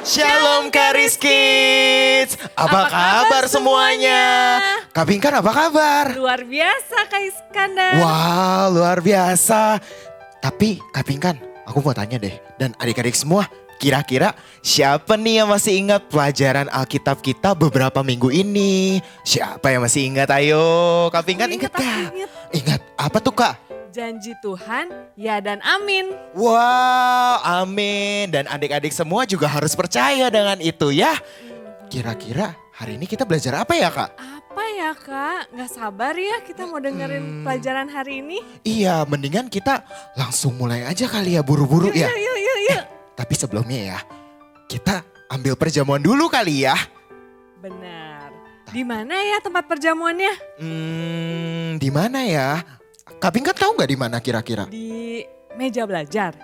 Shalom Karis Kids. Apa kabar semuanya? Kak Pinkan apa kabar? Luar biasa Kak Iskandar. Wah, luar biasa. Tapi Kak Pinkan, aku mau tanya deh. Dan adik-adik semua, kira-kira siapa nih yang masih ingat pelajaran Alkitab kita beberapa minggu ini? Siapa yang masih ingat? Ayo, Kak Pinkan ingat gak? Ingat apa tuh Kak? Janji Tuhan, ya dan amin. Wow, amin. Dan adik-adik semua juga harus percaya dengan itu ya. Kira-kira hari ini kita belajar apa ya Kak? Apa ya Kak? Gak sabar ya kita mau dengerin pelajaran hari ini. Iya, mendingan kita langsung mulai aja kali ya, buru-buru ya. Yuk. Tapi sebelumnya ya, kita ambil perjamuan dulu kali ya. Benar. Di mana ya tempat perjamuannya? Di mana ya? Kak Pinkan tahu nggak di mana kira-kira? Di meja belajar.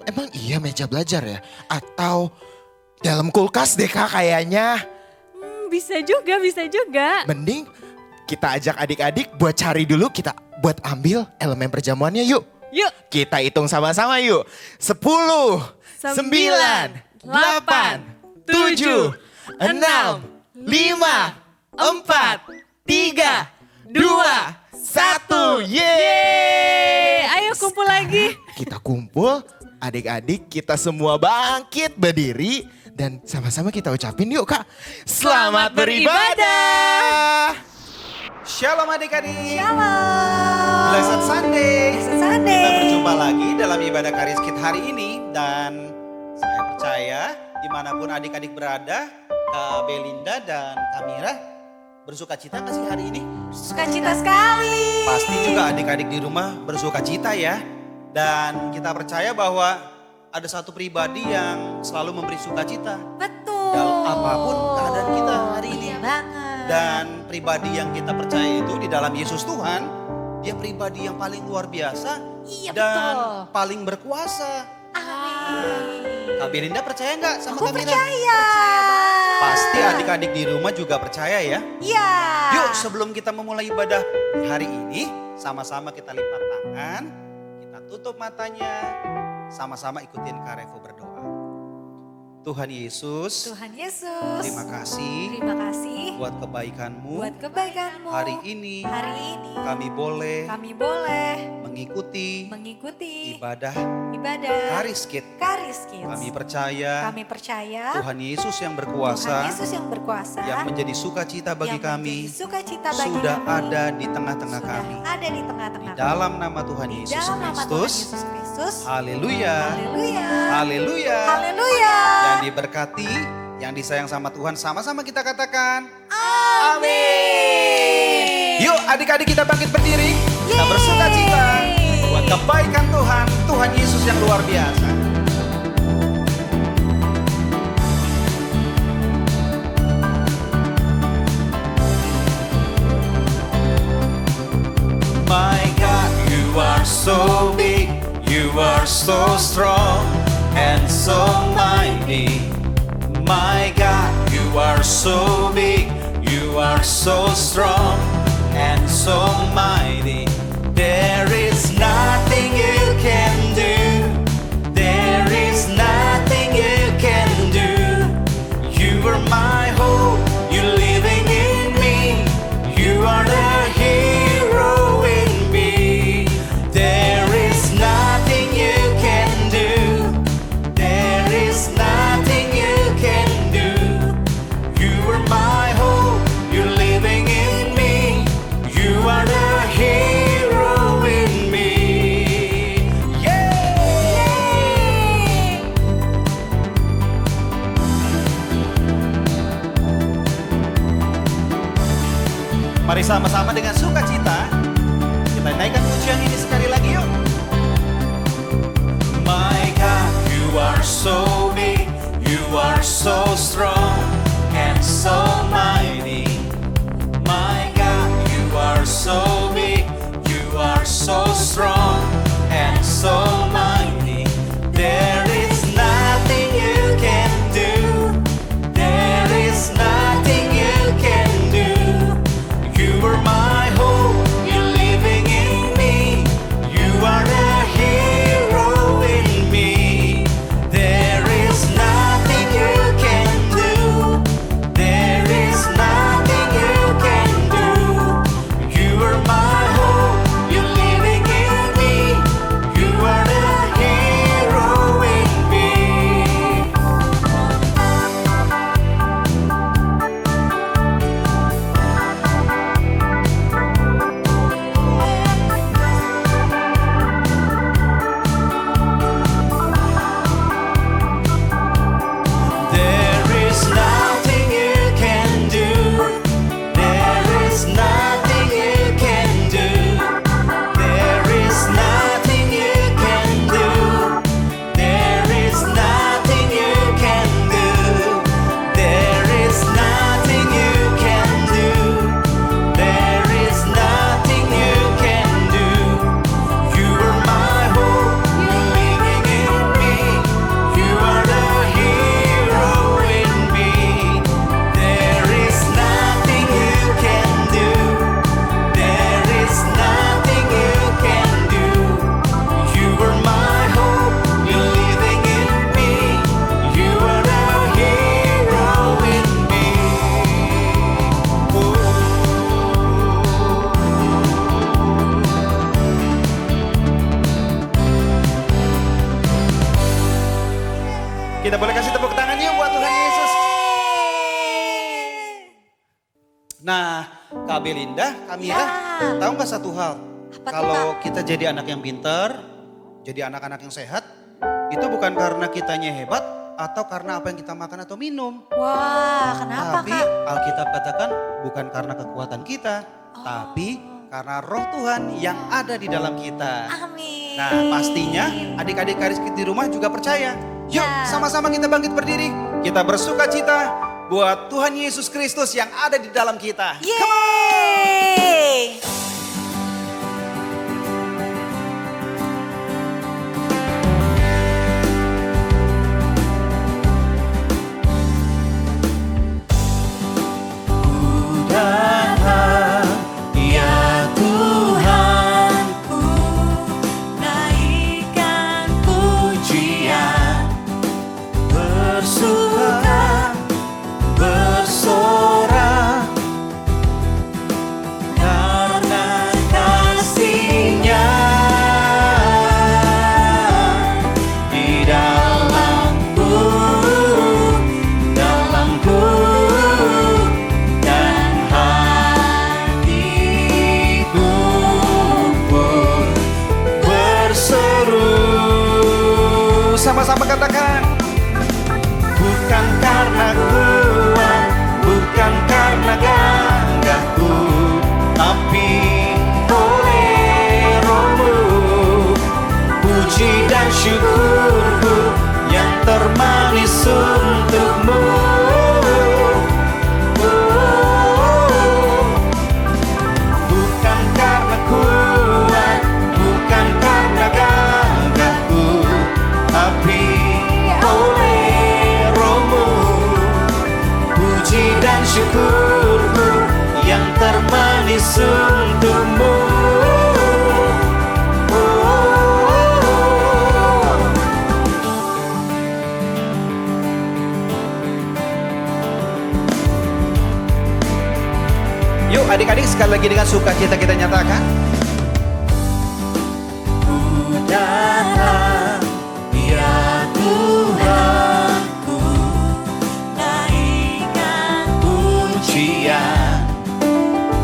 Emang iya meja belajar ya? Atau dalam kulkas deh Kak kayaknya. Bisa juga. Mending kita ajak adik-adik buat cari dulu, kita buat ambil elemen perjamuannya yuk. Yuk. Kita hitung sama-sama yuk. 10, 9, 8, 7, 6, 5, 4, 3, 2, 1. Yeay. Ayo kumpul lagi. Kita kumpul, adik-adik kita semua bangkit berdiri. Dan sama-sama kita ucapin yuk Kak. Selamat beribadah. Shalom adik-adik. Shalom. Blessed Sunday. Blessed Sunday. Kita berjumpa lagi dalam ibadah Karis Kids hari ini. Dan saya percaya dimanapun adik-adik berada, Kak Belinda dan Kamira bersuka cita gak sih hari ini? Sukacita sekali. Pasti juga adik-adik di rumah bersuka cita ya. Dan kita percaya bahwa ada satu pribadi yang selalu memberi sukacita. Betul. Dalam apapun keadaan kita hari ini. Iya banget. Dan pribadi yang kita percaya itu di dalam Yesus Tuhan, dia pribadi yang paling luar biasa dan paling berkuasa. Amin. Kak Belinda percaya nggak sama Aku Kamila? percaya. Pasti adik-adik di rumah juga percaya ya. Iya. Yuk sebelum kita memulai ibadah hari ini, sama-sama kita lipat tangan, kita tutup matanya, sama-sama ikutin Kak Revo berdoa. Tuhan Yesus, terima kasih buat kebaikan-Mu. Hari ini kami boleh mengikuti ibadah Karis Kids. Kami percaya Tuhan Yesus yang berkuasa, yang menjadi sukacita bagi kami, sudah ada di tengah-tengah kami. Di dalam nama Tuhan Yesus Kristus. Haleluya. Yang diberkati, yang disayang sama Tuhan, sama-sama kita katakan amin. Yuk adik-adik kita bangkit berdiri, kita bersuka cita buat kebaikan Tuhan, Tuhan Yesus yang luar biasa. My God, you are so big, you are so strong and so mighty. My God, you are so big, you are so strong and so mighty. There is nothing you can do. There is nothing you can do. You are my hope, you're living in me. You are the hero in me. There is nothing you can do. There is nothing you can do. You are my hope, you're living in me. You are the hero in me. Yeah! Mari sama-sama dengan sukacita kita naikkan pujian ini sekali lagi yuk. My God, you are so big, you are so strong and so mighty. My God, you are so big, you are so strong and so mighty. There is nothing you can do. There is nothing you can do. You are my hope, you're living in me. You are the hero in me. There is nothing Kita boleh kasih tepuk tangan yuk buat Tuhan Yesus. Nah, Kak Belinda, Kamira, tahu nggak satu hal? Apa tuh, Kalau kita jadi anak yang pintar, jadi anak-anak yang sehat, itu bukan karena kitanya hebat atau karena apa yang kita makan atau minum. Wah, kenapa Tapi Kak? Alkitab katakan bukan karena kekuatan kita, tapi karena roh Tuhan yang ada di dalam kita. Amin. Nah, pastinya adik-adik Karis di rumah juga percaya. Yuk, Ya. sama-sama kita bangkit berdiri. Kita bersuka cita buat Tuhan Yesus Kristus yang ada di dalam kita. Yeay! Ya Tuhanku, naikkan pujian, bersuka, bersorak karena kasih-Nya di dalamku, dalamku dan hatiku pun berseru. Sama-sama katakan. Bukan karena kuat, bukan karena gagahku, tapi oleh Roh-Mu. Puji dan syukurku yang termanis untuk-Mu. Bukan karena kuat, bukan karena gagahku, tapi oleh Roh-Mu. Puji dan syukurku yang termanis untuk-Mu. Yuk adik-adik sekali lagi dengan sukacita kita nyatakan. Ku datang, ya Tuhanku, naikkan pujian,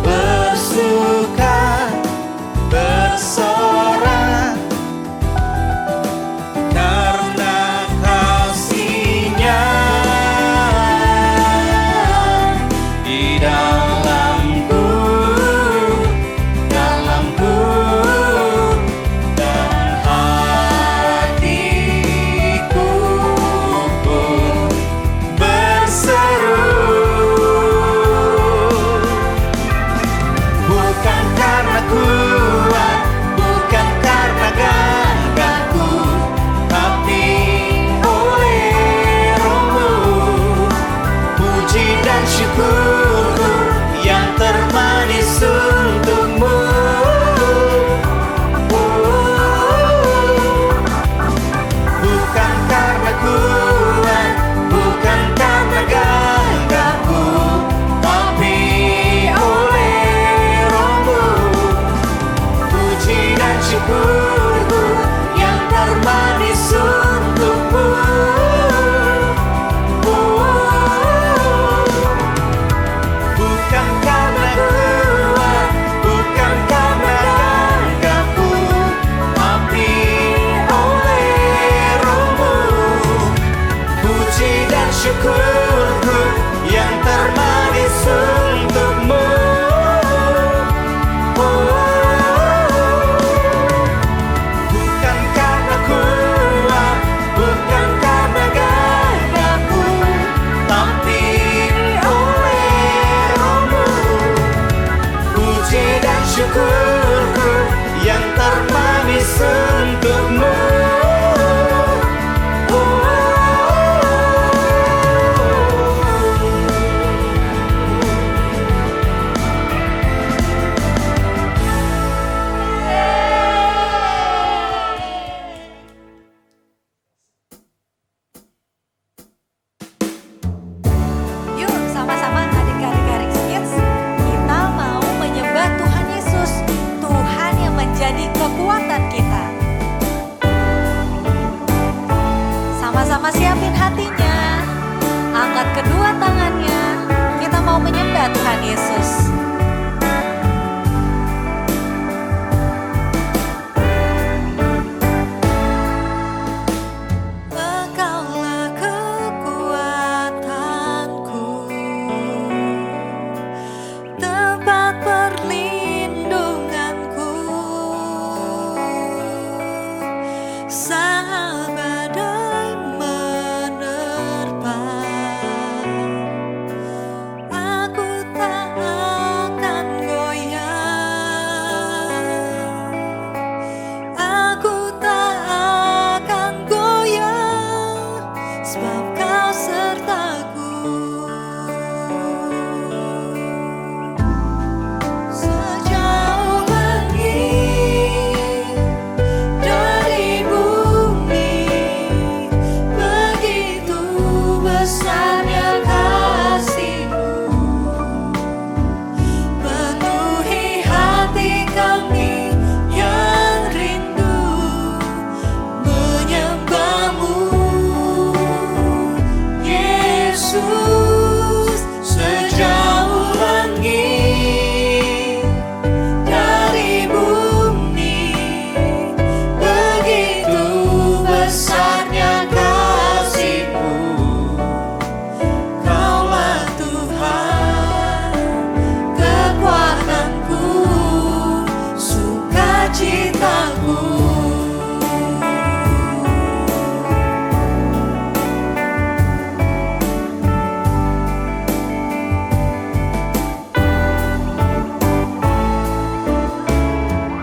bersuka, bersorak karena kasih-Nya di dalamku, dalamku dan hatiku pun berseru. Bukan karena kuat, bukan karena gagahku, tapi oleh Roh-Mu. Puji dan syukurku yang termanis untuk-Mu. Bukan karena kuat, bukan karena gagahku, tapi oleh Roh-Mu. Puji dan syukurku yang termanis untuk-Mu. Bukan karena kuat, bukan karena gagahku, tapi oleh Roh-Mu. Puji dan syukurku yang termanis untuk-Mu. Bukan karena kuat, bukan karena gagahku, tapi oleh Roh-Mu. Puji dan syukurku yang termanis untuk-Mu. Sama-sama siapin hatinya, angkat kedua tangannya, kita mau menyembah Tuhan Yesus. Engkaulah kekuatanku, tempat perlindunganku, saat badai menerpa, aku tak akan goyah, aku tak akan goyah, sebab Kau sertaku. Sejauh langit dari bumi, begitu besarnya kasih-Mu, penuhi hati kami yang rindu menyembah-Mu, Yesus. Sejauh langit dari bumi, begitu besarnya kasih-Mu, Kaulah Tuhan, kekuatanku, sukacitaku.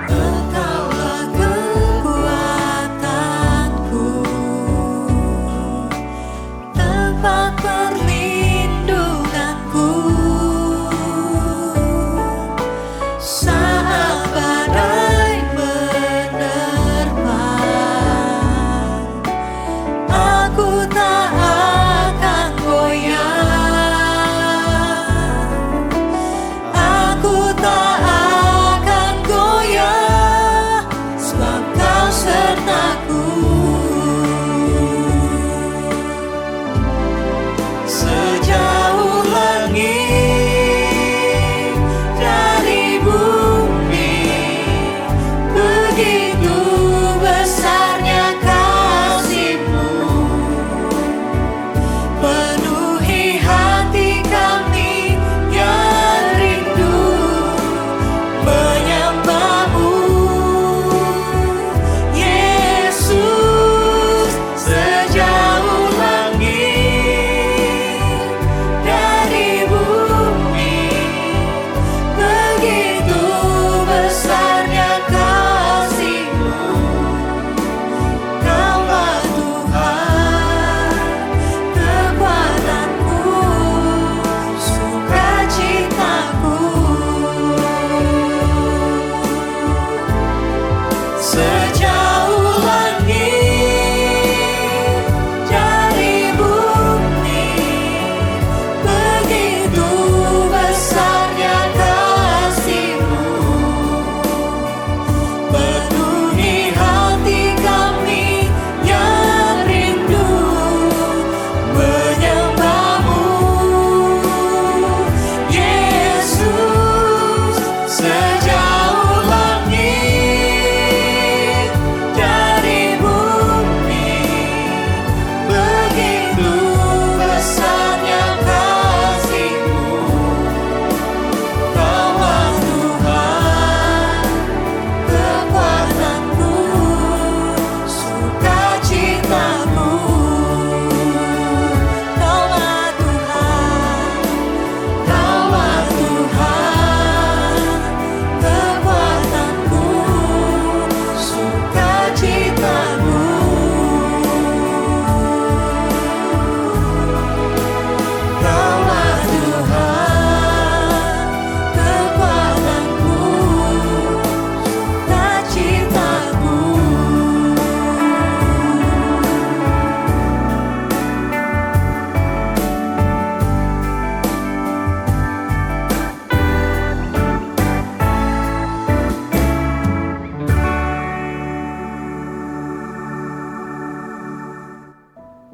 Engkaulah kekuatanku, tempat perlindunganku, saat badai menerpa, aku tak akan goyah, aku tak akan goyah, sebab Kau sertaku.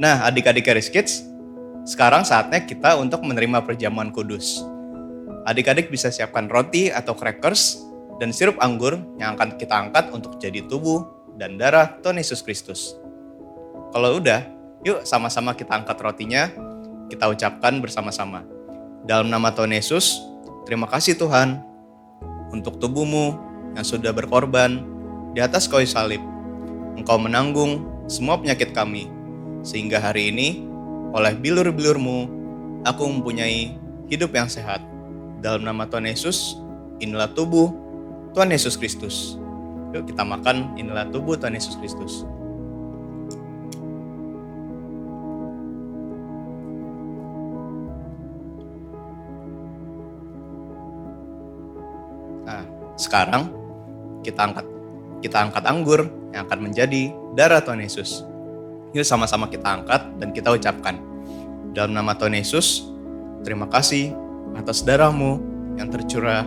Nah, adik-adik Charis Kids, sekarang saatnya kita untuk menerima perjamuan kudus. Adik-adik bisa siapkan roti atau crackers dan sirup anggur yang akan kita angkat untuk jadi tubuh dan darah Tuhan Yesus Kristus. Kalau udah, yuk sama-sama kita angkat rotinya, kita ucapkan bersama-sama. Dalam nama Tuhan Yesus, terima kasih Tuhan untuk tubuhmu yang sudah berkorban di atas kayu salib. Engkau menanggung semua penyakit kami, sehingga hari ini oleh bilur-bilurmu aku mempunyai hidup yang sehat. Dalam nama Tuhan Yesus, inilah tubuh Tuhan Yesus Kristus. Yuk kita makan, inilah tubuh Tuhan Yesus Kristus. Nah, sekarang kita angkat anggur yang akan menjadi darah Tuhan Yesus. Yuk sama-sama kita angkat dan kita ucapkan. Dalam nama Tuhan Yesus, terima kasih atas darahmu yang tercurah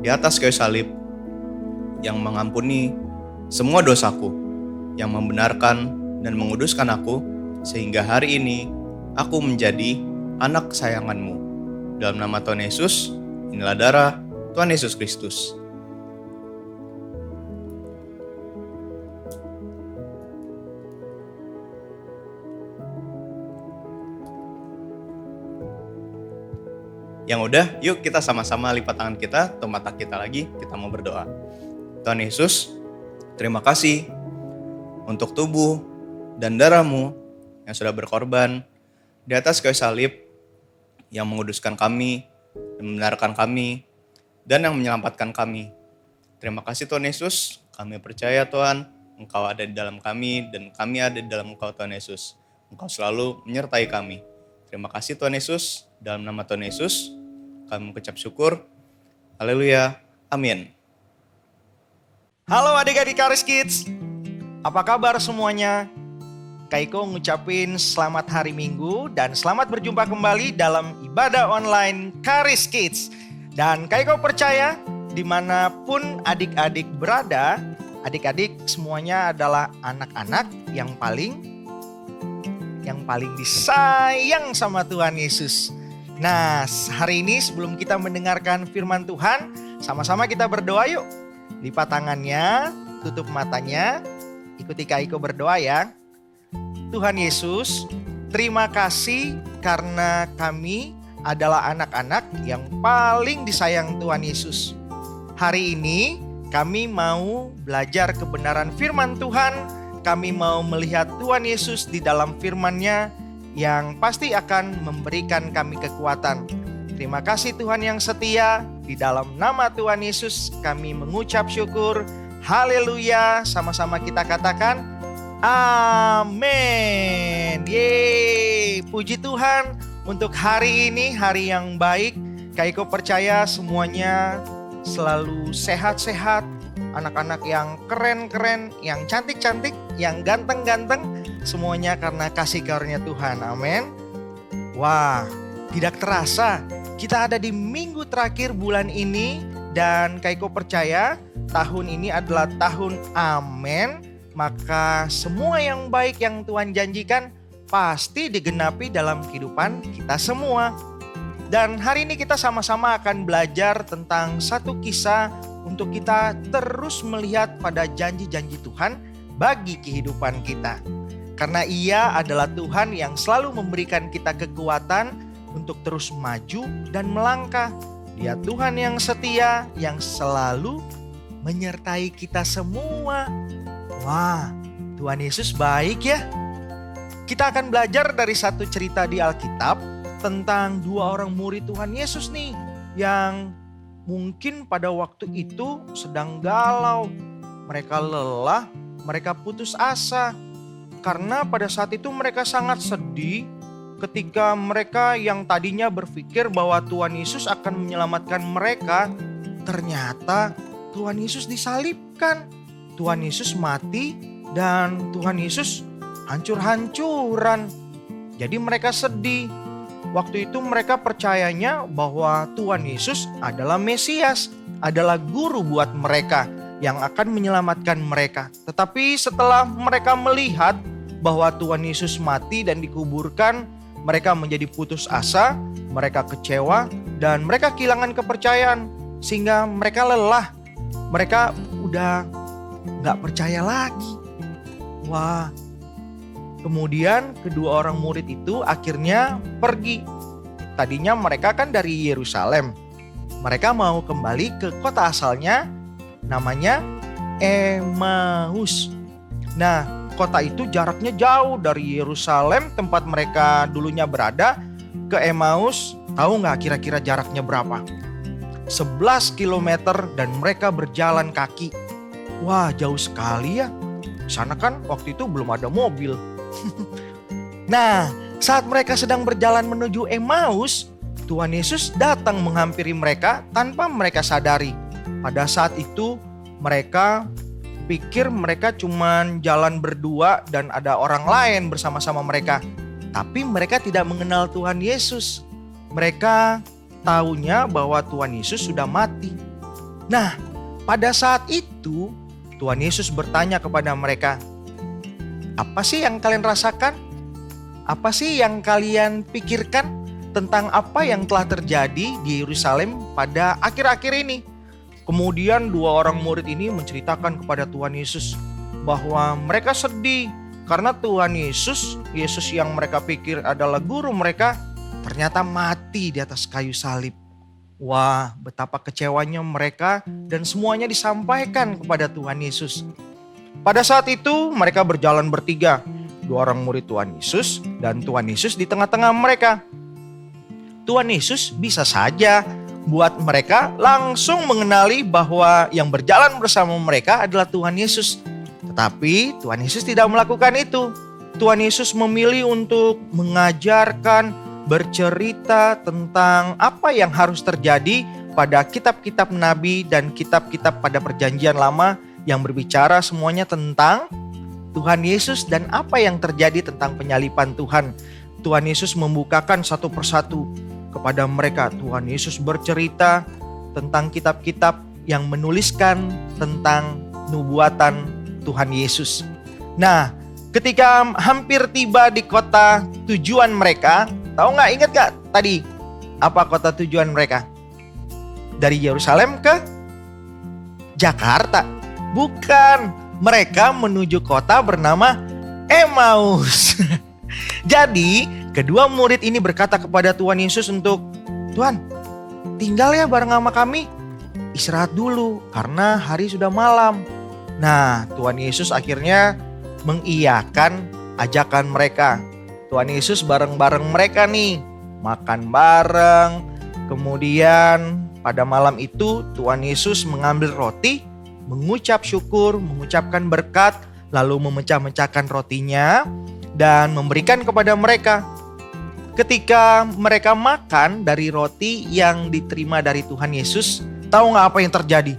di atas kayu salib, yang mengampuni semua dosaku, yang membenarkan dan menguduskan aku, sehingga hari ini aku menjadi anak kesayanganmu. Dalam nama Tuhan Yesus, inilah darah Tuhan Yesus Kristus. Yang udah, yuk kita sama-sama lipat tangan kita, tutup mata kita lagi, kita mau berdoa. Tuhan Yesus, terima kasih untuk tubuh dan darah-Mu yang sudah berkorban di atas kayu salib, yang menguduskan kami, dan membenarkan kami, dan yang menyelamatkan kami. Terima kasih Tuhan Yesus, kami percaya Tuhan, Engkau ada di dalam kami, dan kami ada di dalam Engkau Tuhan Yesus. Engkau selalu menyertai kami. Terima kasih Tuhan Yesus, dalam nama Tuhan Yesus, kami mengucap syukur. Haleluya. Amin. Halo adik-adik Charis Kids. Apa kabar semuanya? Kaiko ngucapin selamat hari Minggu dan selamat berjumpa kembali dalam ibadah online Charis Kids. Dan Kaiko percaya dimanapun adik-adik berada, adik-adik semuanya adalah anak-anak yang paling disayang sama Tuhan Yesus. Nah, hari ini sebelum kita mendengarkan firman Tuhan, sama-sama kita berdoa yuk. Lipat tangannya, tutup matanya, ikuti Kaiko berdoa ya. Tuhan Yesus, terima kasih karena kami adalah anak-anak yang paling disayang Tuhan Yesus. Hari ini kami mau belajar kebenaran firman Tuhan. Kami mau melihat Tuhan Yesus di dalam firman-Nya yang pasti akan memberikan kami kekuatan. Terima kasih Tuhan yang setia. Di dalam nama Tuhan Yesus kami mengucap syukur. Haleluya. Sama-sama kita katakan amin. Yeay. Puji Tuhan untuk hari ini, hari yang baik. Kaiko percaya semuanya selalu sehat-sehat. Anak-anak yang keren-keren, yang cantik-cantik, yang ganteng-ganteng, semuanya karena kasih karunia Tuhan. Amin. Wah, tidak terasa kita ada di minggu terakhir bulan ini. Dan Kaiko percaya tahun ini adalah tahun amin. Maka semua yang baik yang Tuhan janjikan pasti digenapi dalam kehidupan kita semua. Dan hari ini kita sama-sama akan belajar tentang satu kisah untuk kita terus melihat pada janji-janji Tuhan bagi kehidupan kita. Karena Ia adalah Tuhan yang selalu memberikan kita kekuatan untuk terus maju dan melangkah. Dia Tuhan yang setia, yang selalu menyertai kita semua. Wah, Tuhan Yesus baik ya. Kita akan belajar dari satu cerita di Alkitab tentang dua orang murid Tuhan Yesus nih, yang mungkin pada waktu itu sedang galau. Mereka lelah, mereka putus asa. Karena pada saat itu mereka sangat sedih ketika mereka yang tadinya berpikir bahwa Tuhan Yesus akan menyelamatkan mereka, ternyata Tuhan Yesus disalibkan. Tuhan Yesus mati dan Tuhan Yesus hancur-hancuran. Jadi mereka sedih. Waktu itu mereka percayanya bahwa Tuhan Yesus adalah Mesias, adalah guru buat mereka yang akan menyelamatkan mereka. Tetapi setelah mereka melihat bahwa Tuhan Yesus mati dan dikuburkan, mereka menjadi putus asa, mereka kecewa, dan mereka kehilangan kepercayaan. Sehingga mereka lelah, mereka udah gak percaya lagi. Wah, kemudian kedua orang murid itu akhirnya pergi. Tadinya mereka kan dari Yerusalem. Mereka mau kembali ke kota asalnya, namanya Emmaus. Nah, kota itu jaraknya jauh dari Yerusalem tempat mereka dulunya berada ke Emmaus. Tahu nggak kira-kira jaraknya berapa? 11 kilometer dan mereka berjalan kaki. Wah, jauh sekali ya. Di sana kan waktu itu belum ada mobil. Nah, saat mereka sedang berjalan menuju Emmaus, Tuhan Yesus datang menghampiri mereka tanpa mereka sadari. Pada saat itu mereka pikir mereka cuman jalan berdua dan ada orang lain bersama-sama mereka. Tapi mereka tidak mengenal Tuhan Yesus. Mereka taunya bahwa Tuhan Yesus sudah mati. Nah, pada saat itu Tuhan Yesus bertanya kepada mereka, "Apa sih yang kalian rasakan? Apa sih yang kalian pikirkan tentang apa yang telah terjadi di Yerusalem pada akhir-akhir ini?" Kemudian dua orang murid ini menceritakan kepada Tuhan Yesus bahwa mereka sedih karena Tuhan Yesus yang mereka pikir adalah guru mereka, ternyata mati di atas kayu salib. Wah, betapa kecewanya mereka dan semuanya disampaikan kepada Tuhan Yesus. Pada saat itu mereka berjalan bertiga, dua orang murid Tuhan Yesus dan Tuhan Yesus di tengah-tengah mereka. Tuhan Yesus bisa saja buat mereka langsung mengenali bahwa yang berjalan bersama mereka adalah Tuhan Yesus. Tetapi Tuhan Yesus tidak melakukan itu. Tuhan Yesus memilih untuk mengajarkan, bercerita tentang apa yang harus terjadi pada kitab-kitab nabi dan kitab-kitab pada perjanjian lama yang berbicara semuanya tentang Tuhan Yesus dan apa yang terjadi tentang penyaliban Tuhan. Tuhan Yesus membukakan satu persatu kepada mereka. Tuhan Yesus bercerita tentang kitab-kitab yang menuliskan tentang nubuatan Tuhan Yesus. Nah, ketika hampir tiba di kota tujuan mereka, tahu nggak, ingat nggak tadi apa kota tujuan mereka? Dari Yerusalem ke Jakarta? Bukan, mereka menuju kota bernama Emmaus. Jadi kedua murid ini berkata kepada Tuhan Yesus untuk, "Tuhan, tinggal ya bareng sama kami. Istirahat dulu karena hari sudah malam." Nah, Tuhan Yesus akhirnya mengiyakan ajakan mereka. Tuhan Yesus bareng-bareng mereka nih, makan bareng. Kemudian pada malam itu Tuhan Yesus mengambil roti, mengucap syukur, mengucapkan berkat, lalu memecah-mecahkan rotinya dan memberikan kepada mereka. Ketika mereka makan dari roti yang diterima dari Tuhan Yesus, tahu nggak apa yang terjadi?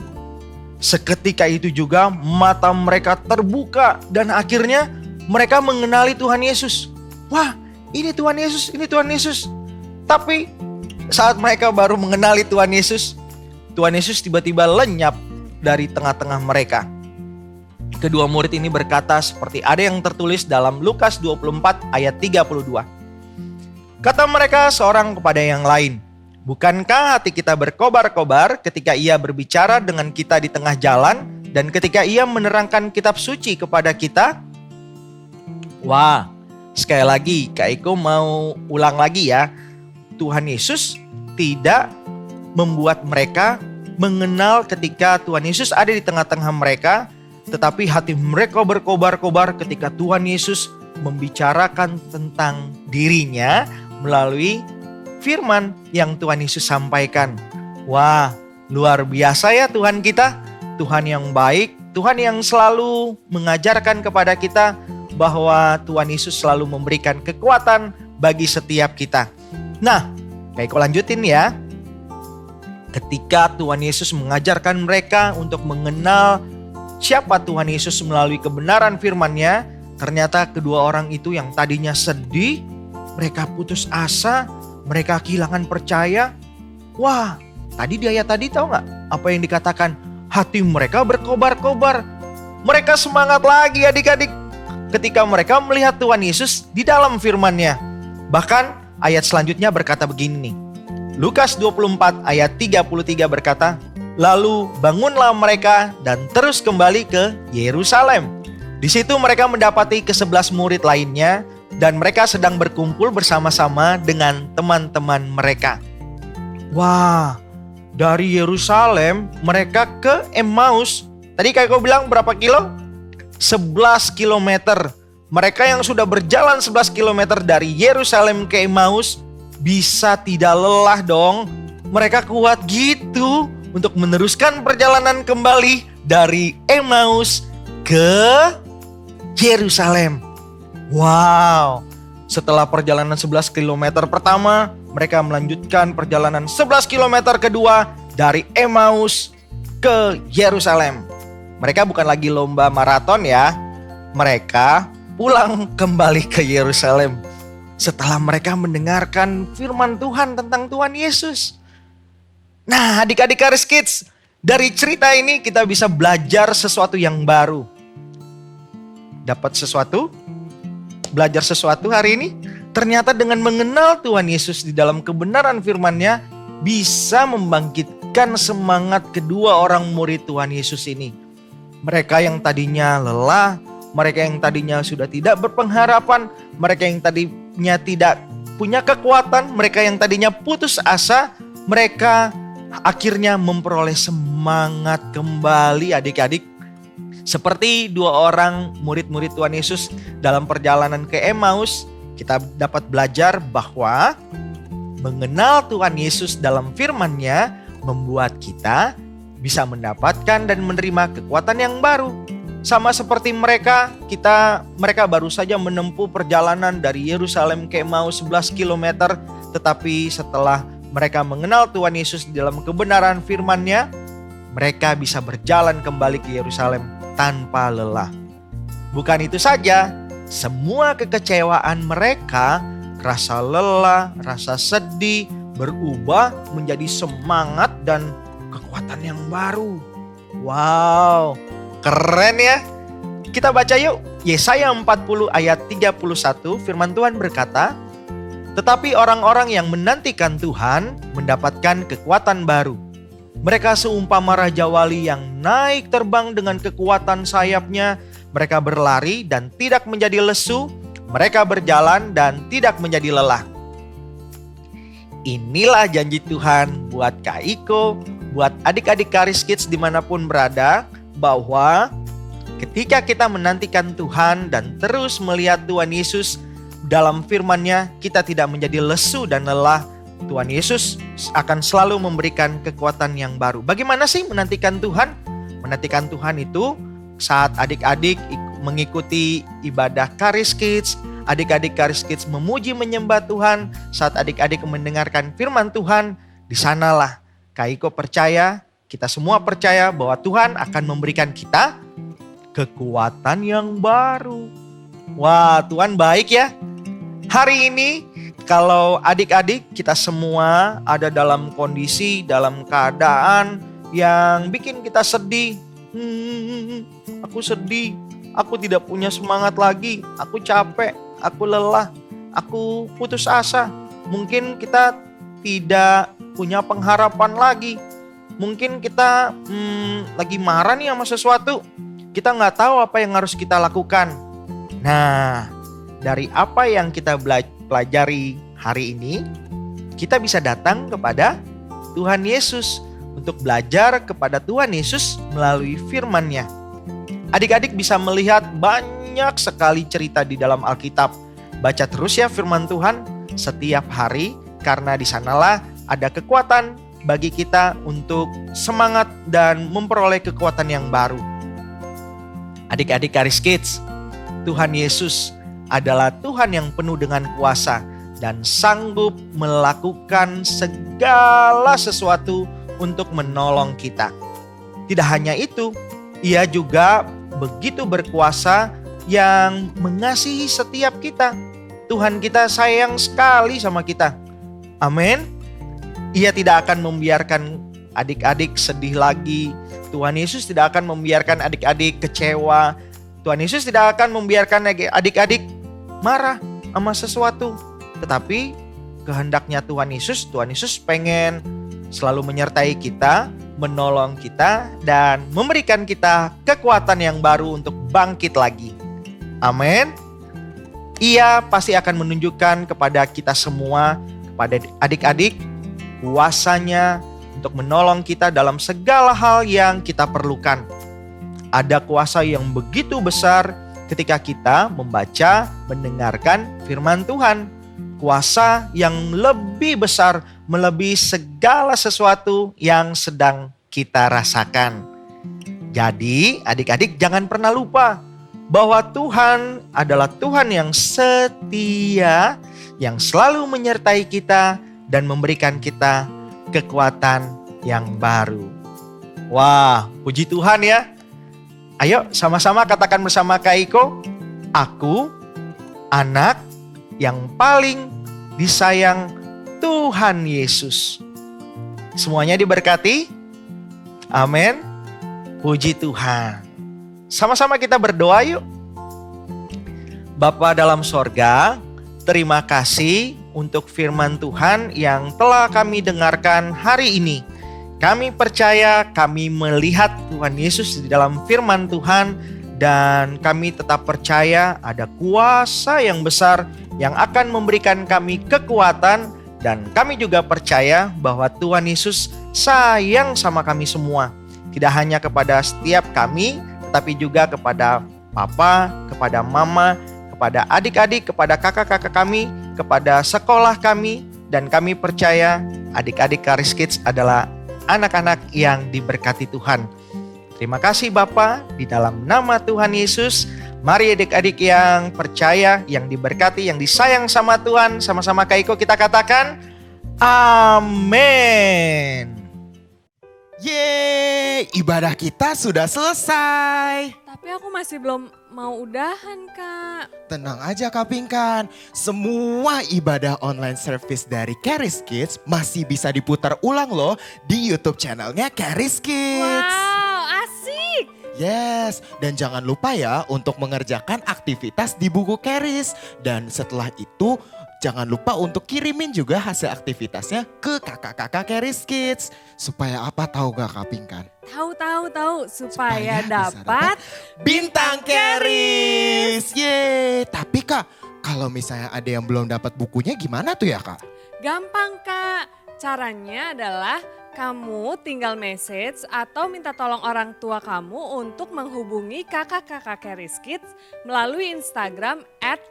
Seketika itu juga mata mereka terbuka dan akhirnya mereka mengenali Tuhan Yesus. Wah, ini Tuhan Yesus, ini Tuhan Yesus. Tapi saat mereka baru mengenali Tuhan Yesus tiba-tiba lenyap dari tengah-tengah mereka. Kedua murid ini berkata seperti ada yang tertulis dalam Lukas 24 ayat 32. Kata mereka seorang kepada yang lain, "Bukankah hati kita berkobar-kobar ketika ia berbicara dengan kita di tengah jalan dan ketika ia menerangkan kitab suci kepada kita?" Wah, sekali lagi Kak Eko mau ulang lagi ya. Tuhan Yesus tidak membuat mereka mengenal ketika Tuhan Yesus ada di tengah-tengah mereka, tetapi hati mereka berkobar-kobar ketika Tuhan Yesus membicarakan tentang dirinya melalui firman yang Tuhan Yesus sampaikan. Wah, luar biasa ya Tuhan kita. Tuhan yang baik, Tuhan yang selalu mengajarkan kepada kita bahwa Tuhan Yesus selalu memberikan kekuatan bagi setiap kita. Nah, kayak kau lanjutin ya. Ketika Tuhan Yesus mengajarkan mereka untuk mengenal siapa Tuhan Yesus melalui kebenaran firman-Nya, ternyata kedua orang itu yang tadinya sedih, mereka putus asa, mereka kehilangan percaya. Wah, tadi di ayat tadi tahu nggak apa yang dikatakan? Hati mereka berkobar-kobar. Mereka semangat lagi adik-adik. ketika mereka melihat Tuhan Yesus di dalam firman-Nya. Bahkan ayat selanjutnya berkata begini nih. Lukas 24 ayat 33 berkata, "Lalu bangunlah mereka dan terus kembali ke Yerusalem. Di situ mereka mendapati ke-11 murid lainnya dan mereka sedang berkumpul bersama-sama dengan teman-teman mereka." Wah, dari Yerusalem mereka ke Emmaus. Tadi kayak kau bilang berapa kilo? 11 kilometer. Mereka yang sudah berjalan 11 kilometer dari Yerusalem ke Emmaus bisa tidak lelah dong. Mereka kuat gitu untuk meneruskan perjalanan kembali dari Emmaus ke Yerusalem. Wow. Setelah perjalanan 11 km pertama, mereka melanjutkan perjalanan 11 km kedua dari Emmaus ke Yerusalem. Mereka bukan lagi lomba maraton ya. Mereka pulang kembali ke Yerusalem setelah mereka mendengarkan firman Tuhan tentang Tuhan Yesus. Nah, adik-adik Karis Kids, dari cerita ini kita bisa belajar sesuatu yang baru. Dapat sesuatu? Belajar sesuatu hari ini? Ternyata dengan mengenal Tuhan Yesus di dalam kebenaran firman-Nya bisa membangkitkan semangat kedua orang murid Tuhan Yesus ini. Mereka yang tadinya lelah, mereka yang tadinya sudah tidak berpengharapan, mereka yang tadinya tidak punya kekuatan, mereka yang tadinya putus asa, mereka akhirnya memperoleh semangat kembali adik-adik. Seperti dua orang murid-murid Tuhan Yesus dalam perjalanan ke Emmaus, kita dapat belajar bahwa mengenal Tuhan Yesus dalam firman-Nya membuat kita bisa mendapatkan dan menerima kekuatan yang baru. Sama seperti mereka baru saja menempuh perjalanan dari Yerusalem ke Emmaus 11 km, tetapi setelah mereka mengenal Tuhan Yesus dalam kebenaran firman-Nya, mereka bisa berjalan kembali ke Yerusalem tanpa lelah. Bukan itu saja, semua kekecewaan mereka, rasa lelah, rasa sedih, berubah menjadi semangat dan kekuatan yang baru. Wow, keren ya. Kita baca yuk Yesaya 40 ayat 31, firman Tuhan berkata, "Tetapi orang-orang yang menantikan Tuhan mendapatkan kekuatan baru. Mereka seumpama raja wali yang naik terbang dengan kekuatan sayapnya. Mereka berlari dan tidak menjadi lesu. Mereka berjalan dan tidak menjadi lelah." Inilah janji Tuhan buat Kak Iko, buat adik-adik Karis Kids dimanapun berada, bahwa ketika kita menantikan Tuhan dan terus melihat Tuhan Yesus dalam firman-Nya, kita tidak menjadi lesu dan lelah. Tuhan Yesus akan selalu memberikan kekuatan yang baru. Bagaimana sih menantikan Tuhan? Menantikan Tuhan itu saat adik-adik mengikuti ibadah Karis Kids, adik-adik Karis Kids memuji menyembah Tuhan, saat adik-adik mendengarkan firman Tuhan, di sanalah Kak Iko percaya, kita semua percaya bahwa Tuhan akan memberikan kita kekuatan yang baru. Wah, Tuhan baik ya. Hari ini kalau adik-adik kita semua ada dalam kondisi, dalam keadaan yang bikin kita sedih. Aku sedih, aku tidak punya semangat lagi, aku capek, aku lelah, aku putus asa. Mungkin kita tidak punya pengharapan lagi. Mungkin kita lagi marah nih sama sesuatu. Kita nggak tahu apa yang harus kita lakukan. Nah, dari apa yang kita pelajari hari ini, kita bisa datang kepada Tuhan Yesus untuk belajar kepada Tuhan Yesus melalui firman-Nya. Adik-adik bisa melihat banyak sekali cerita di dalam Alkitab. Baca terus ya firman Tuhan setiap hari, karena di sanalah ada kekuatan bagi kita untuk semangat dan memperoleh kekuatan yang baru. Adik-adik Karis Kids, Tuhan Yesus adalah Tuhan yang penuh dengan kuasa dan sanggup melakukan segala sesuatu untuk menolong kita. Tidak hanya itu, Ia juga begitu berkuasa yang mengasihi setiap kita. Tuhan kita sayang sekali sama kita. Amin. Ia tidak akan membiarkan adik-adik sedih lagi. Tuhan Yesus tidak akan membiarkan adik-adik kecewa. Tuhan Yesus tidak akan membiarkan adik-adik marah sama sesuatu. Tetapi kehendaknya Tuhan Yesus pengen selalu menyertai kita, menolong kita, dan memberikan kita kekuatan yang baru untuk bangkit lagi. Amin. Ia pasti akan menunjukkan kepada kita semua, kepada adik-adik, kuasanya untuk menolong kita dalam segala hal yang kita perlukan. Ada kuasa yang begitu besar ketika kita membaca, mendengarkan firman Tuhan. Kuasa yang lebih besar melebihi segala sesuatu yang sedang kita rasakan. Jadi adik-adik jangan pernah lupa bahwa Tuhan adalah Tuhan yang setia, yang selalu menyertai kita dan memberikan kita kekuatan yang baru. Wah, puji Tuhan ya. Ayo sama-sama katakan bersama Kak Iko, aku anak yang paling disayang Tuhan Yesus. Semuanya diberkati? Amin. Puji Tuhan. Sama-sama kita berdoa yuk. Bapa dalam sorga, terima kasih untuk firman Tuhan yang telah kami dengarkan hari ini. Kami percaya, kami melihat Tuhan Yesus di dalam firman Tuhan, dan kami tetap percaya ada kuasa yang besar yang akan memberikan kami kekuatan, dan kami juga percaya bahwa Tuhan Yesus sayang sama kami semua. Tidak hanya kepada setiap kami, tetapi juga kepada papa, kepada mama, kepada adik-adik, kepada kakak-kakak kami, kepada sekolah kami, dan kami percaya adik-adik Charis Kids adalah anak-anak yang diberkati Tuhan. Terima kasih Bapa, di dalam nama Tuhan Yesus, mari adik-adik yang percaya, yang diberkati, yang disayang sama Tuhan, sama-sama Kak Iko kita katakan, amin. Yeay, ibadah kita sudah selesai. Tapi aku masih belum mau udahan, Kak. Tenang aja Kak Pinkan, semua ibadah online service dari Charis Kids masih bisa diputar ulang loh di YouTube channelnya Charis Kids. Wow, asik. Yes, dan jangan lupa ya untuk mengerjakan aktivitas di buku Charis. Dan setelah itu jangan lupa untuk kirimin juga hasil aktivitasnya ke kakak-kakak Charis Kids. Supaya apa tahu gak Kak Pinkan? Tahu. Supaya bisa dapat Bintang Charis. Yeay, tapi Kak, kalau misalnya ada yang belum dapat bukunya gimana tuh ya Kak? gampang, Kak. Caranya adalah kamu tinggal message atau minta tolong orang tua kamu untuk menghubungi kakak-kakak Charis Kids melalui Instagram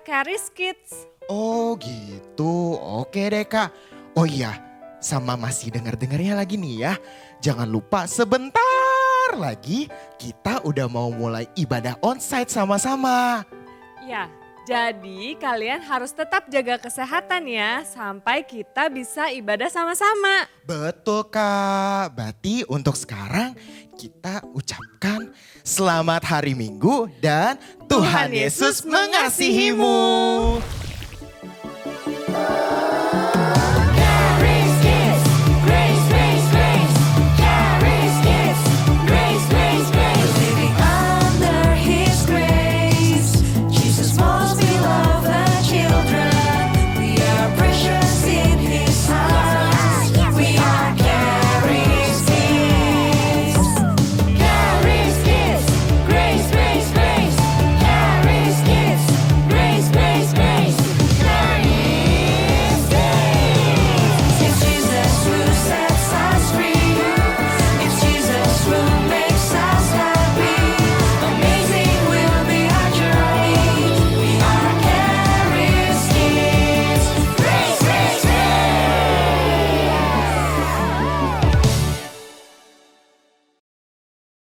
@chariskids. Oh gitu, oke deh Kak. Oh iya, sama masih dengar-dengarnya lagi nih ya. Jangan lupa sebentar lagi kita udah mau mulai ibadah onsite sama-sama. Ya, jadi kalian harus tetap jaga kesehatan ya sampai kita bisa ibadah sama-sama. Betul Kak, berarti untuk sekarang kita ucapkan selamat hari Minggu dan Tuhan Yesus mengasihimu.